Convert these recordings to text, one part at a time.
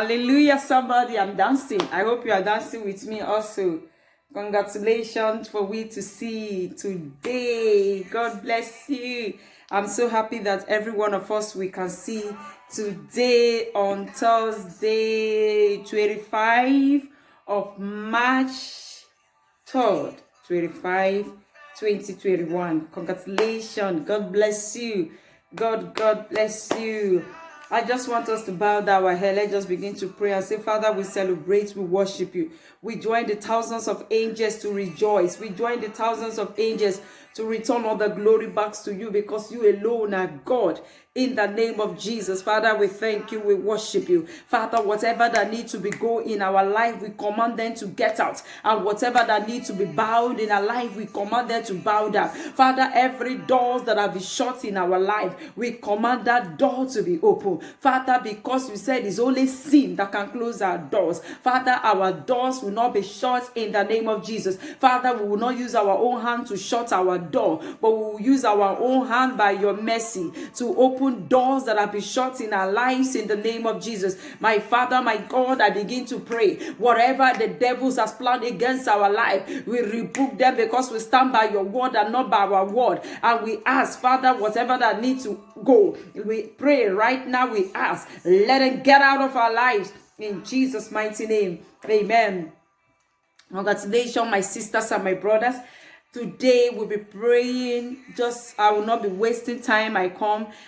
Hallelujah, somebody. I'm dancing. I hope you are dancing with me also. Congratulations for we to see today. God bless you. I'm so happy that every one of us we can see today on Thursday, 25 of March 3rd, 2021. Congratulations. God bless you. God bless you. I just want us to bow down our head. Let's just begin to pray and say, Father, we celebrate, we worship you. We join the thousands of angels to rejoice. We join the thousands of angels to return all the glory back to you because you alone are God. In the name of Jesus, Father, we thank you, we worship you. Father, whatever that needs to be go in our life, we command them to get out. And whatever that needs to be bowed in our life, we command them to bow down. Father, every doors that have been shut in our life, we command that door to be open. Father, because you said it's only sin that can close our doors. Father, our doors will not be shut in the name of Jesus. Father, we will not use our own hand to shut our door, but we will use our own hand by your mercy to open doors that have been shut in our lives in the name of Jesus. My Father, my God, I begin to pray. Whatever the devils has planned against our life, we rebuke them because we stand by your word and not by our word. And we ask, Father, whatever that needs to go, we pray right now, we ask, let them get out of our lives in Jesus' mighty name. Amen. Congratulations, my sisters and my brothers. Today we'll be praying. I will not be wasting time. I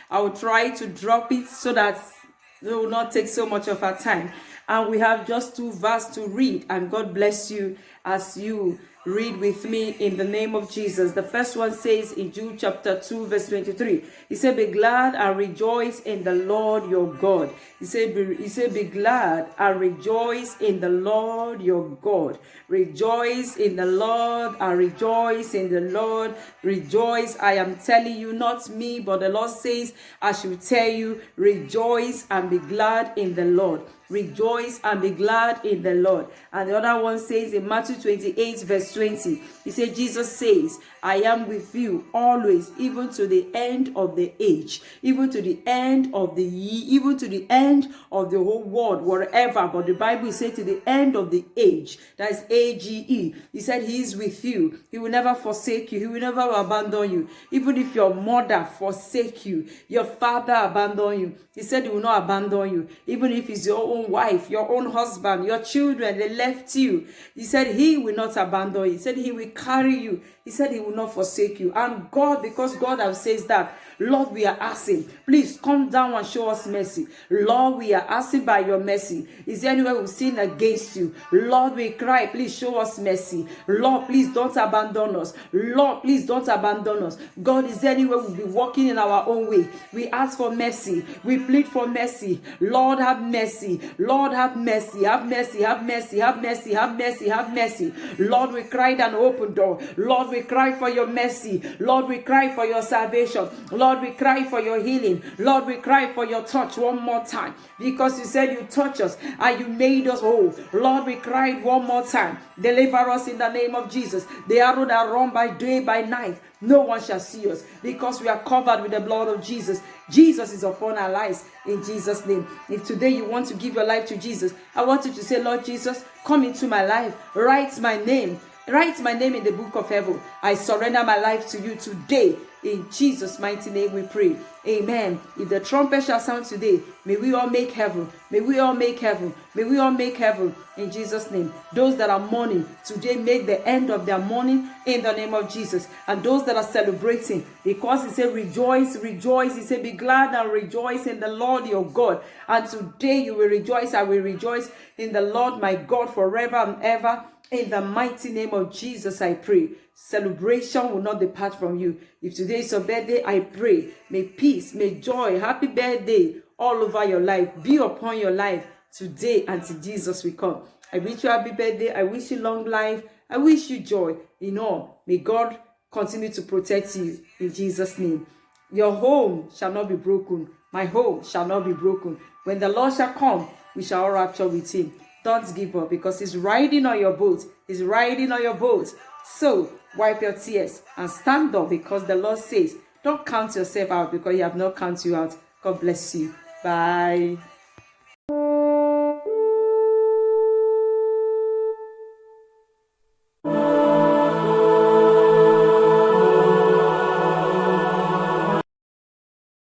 will try to drop it so that it will not take so much of our time. And we have just 2 verses to read. And God bless you as you read with me in the name of Jesus. The first one says in Jude chapter 2 verse 23. He said, be glad and rejoice in the Lord your God. He said, be glad and rejoice in the Lord your God. Rejoice in the Lord and rejoice in the Lord. Rejoice. I am telling you, not me, but the Lord says, I should tell you, rejoice and be glad in the Lord. Rejoice and be glad in the Lord. And the other one says in Matthew 28 verse 20, he said, Jesus says, I am with you always, even to the end of the age, even to the end of the year, even to the end of the whole world, wherever. But the Bible says to the end of the age, that is AGE. He said he is with you. He will never forsake you. He will never abandon you. Even if your mother forsake you, your father abandon you, he said he will not abandon you. Even if it's your own wife, your own husband, your children, they left you, he said he will not abandon you. He said he will carry you. He said he will not forsake you. And God, because God has says that, Lord, we are asking, please come down and show us mercy. Lord, we are asking by your mercy. Is there anywhere we've sinned against you? Lord, we cry, please show us mercy. Lord, please don't abandon us. Lord, please don't abandon us. God, is there anywhere we'll be walking in our own way? We ask for mercy. We plead for mercy. Lord, have mercy. Lord, have mercy. Have mercy. Have mercy. Have mercy. Have mercy. Have mercy. Lord, we cried an open door. Lord, we cry for your mercy. Lord, we cry for your salvation. Lord, we cry for your healing. Lord, we cry for your touch one more time. Because you said you touch us and you made us whole. Lord, we cried one more time. Deliver us in the name of Jesus. The arrow that run by day, by night, no one shall see us because we are covered with the blood of Jesus. Jesus is upon our lives in Jesus' name. If today you want to give your life to Jesus, I want you to say, Lord Jesus, come into my life. Write my name. Write my name in the book of heaven. I surrender my life to you today. In Jesus' mighty name we pray. Amen. If the trumpet shall sound today, may we all make heaven. May we all make heaven. May we all make heaven in Jesus' name. Those that are mourning, today make the end of their mourning in the name of Jesus. And those that are celebrating, because he said, rejoice, rejoice. He said, be glad and rejoice in the Lord your God. And today you will rejoice. I will rejoice in the Lord my God forever and ever. In the mighty name of Jesus, I pray. Celebration will not depart from you. If today is your birthday, I pray. May peace, may joy, happy birthday all over your life be upon your life today until Jesus will come. I wish you happy birthday. I wish you long life. I wish you joy. In all, may God continue to protect you in Jesus' name. Your home shall not be broken. My home shall not be broken. When the Lord shall come, we shall all rapture with him. Don't give up because he's riding on your boat. He's riding on your boat. So wipe your tears and stand up because the Lord says, don't count yourself out because you have not counted you out. God bless you. Bye.